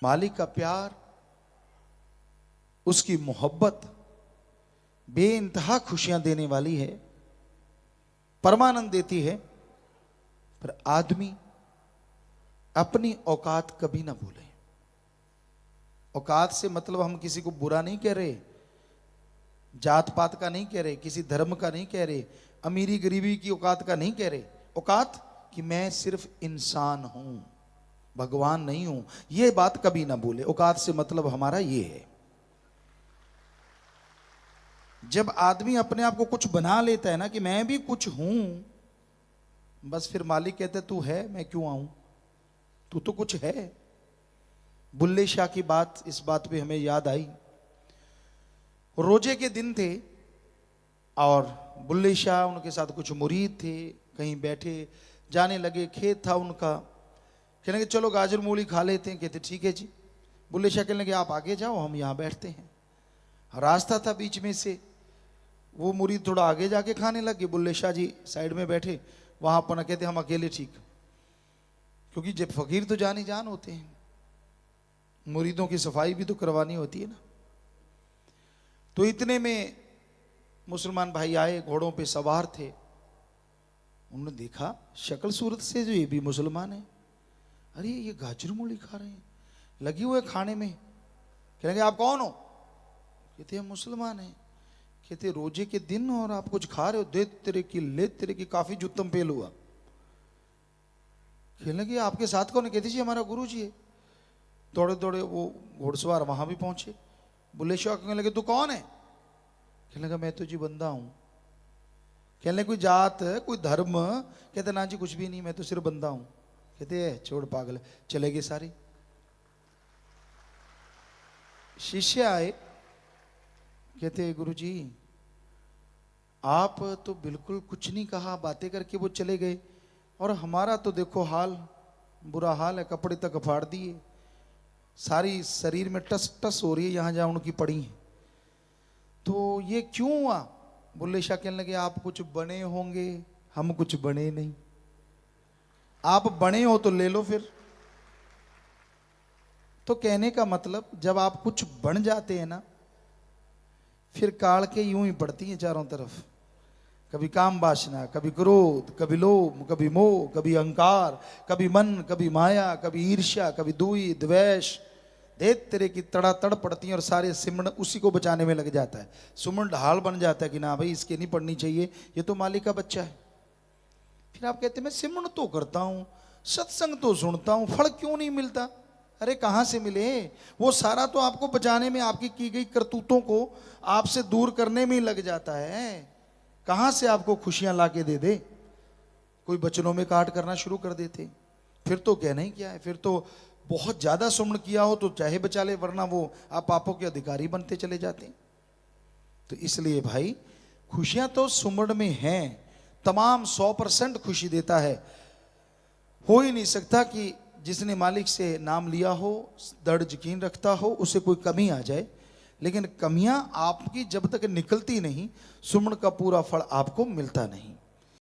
मालिक का प्यार, उसकी मोहब्बत बेइंतहा खुशियां देने वाली है, परमानंद देती है। पर आदमी अपनी औकात कभी ना भूले। औकात से मतलब हम किसी को बुरा नहीं कह रहे, जात पात का नहीं कह रहे, किसी धर्म का नहीं कह रहे, अमीरी गरीबी की औकात का नहीं कह रहे। औकात कि मैं सिर्फ इंसान हूं, भगवान नहीं हूं, यह बात कभी ना भूले। औकात से मतलब हमारा ये है। जब आदमी अपने आप को कुछ बना लेता है ना कि मैं भी कुछ हूं, बस फिर मालिक कहते तू है, मैं क्यों आऊं, तू तो कुछ है। बुल्ले शाह की बात इस बात पे हमें याद आई। रोजे के दिन थे और बुल्ले शाह, उनके साथ कुछ मुरीद थे, कहीं बैठे, जाने लगे, खेत था उनका, कहने लगे चलो गाजर मूली खा लेते हैं। कहते ठीक है जी। बुल्ले शाह कहने लगे आप आगे जाओ, हम यहाँ बैठते हैं। रास्ता था बीच में से, वो मुरीद थोड़ा आगे जाके खाने लगे, बुल्ले शाह जी साइड में बैठे। वहां अपना कहते हम अकेले ठीक, क्योंकि जब फकीर तो जान ही जान होते हैं, मुरीदों की सफाई भी तो करवानी होती है ना। तो इतने में मुसलमान भाई आए, घोड़ों पे सवार थे। उन्होंने देखा शक्ल सूरत से जो ये भी मुसलमान है, अरे ये गाजर मूली खा रहे हैं, लगे हुए खाने में। कहेंगे आप कौन हो? कहते हम मुसलमान हैं। कहते रोजे के दिन और आप कुछ खा रहे हो, दे तेरे की ले तेरे की, काफी जुत्तम पेल हुआ। कहने लगे आपके साथ कौन है? कहती जी हमारा गुरु जी है। दौड़े दौड़े वो घोड़सवार वहां भी पहुंचे। बुल्ले शाह कहने लगे तू कौन है? कहने लगा मैं तो जी बंदा हूं। कहने लगे कोई जात कोई धर्म? कहते ना जी कुछ भी नहीं, मैं तो सिर्फ बंदा हूं। कहते है छोड़ पागल, चले गए सारे। शिष्य आए, कहते गुरु जी आप तो बिल्कुल कुछ नहीं कहा, बातें करके वो चले गए, और हमारा तो देखो हाल, बुरा हाल है, कपड़े तक फाड़ दिए, सारी शरीर में टस टस हो रही है यहां जहां उनकी पड़ी है। तो ये क्यों हुआ? बुल्ले शाह कहने लगे आप कुछ बने होंगे, हम कुछ बने नहीं। आप बने हो तो ले लो फिर। तो कहने का मतलब जब आप कुछ बन जाते हैं ना, फिर काल के यूं ही पड़ती हैं चारों तरफ। कभी काम वासना, कभी क्रोध, कभी लोभ, कभी मोह, कभी अहंकार, कभी मन, कभी माया, कभी ईर्ष्या, कभी दुई द्वेष, देख तेरे की तड़ातड़ पड़ती है, और सारे सिमरण उसी को बचाने में लग जाता है। सुमन ढाल बन जाता है कि ना भाई इसके नहीं पढ़नी चाहिए, ये तो मालिक का बच्चा है। फिर आप कहते हैं मैं सिमरण तो करता हूं, सत्संग तो सुनता हूं, फल क्यों नहीं मिलता? अरे कहां से मिले? वो सारा तो आपको बचाने में, आपकी की गई करतूतों को आपसे दूर करने में ही लग जाता है। कहां से आपको खुशियां लाके दे दे? कोई बचनों में काट करना शुरू कर देते, फिर तो कहना ही क्या है। फिर तो बहुत ज्यादा सुमन किया हो तो चाहे बचा ले, वरना वो आप पापों के अधिकारी बनते चले जाते। तो इसलिए भाई खुशियां तो सुमन में हैं, तमाम 100% खुशी देता है। हो ही नहीं सकता कि जिसने मालिक से नाम लिया हो, दृढ़ यकीन रखता हो, उसे कोई कमी आ जाए। लेकिन कमियां आपकी जब तक निकलती नहीं, सुमन का पूरा फल आपको मिलता नहीं।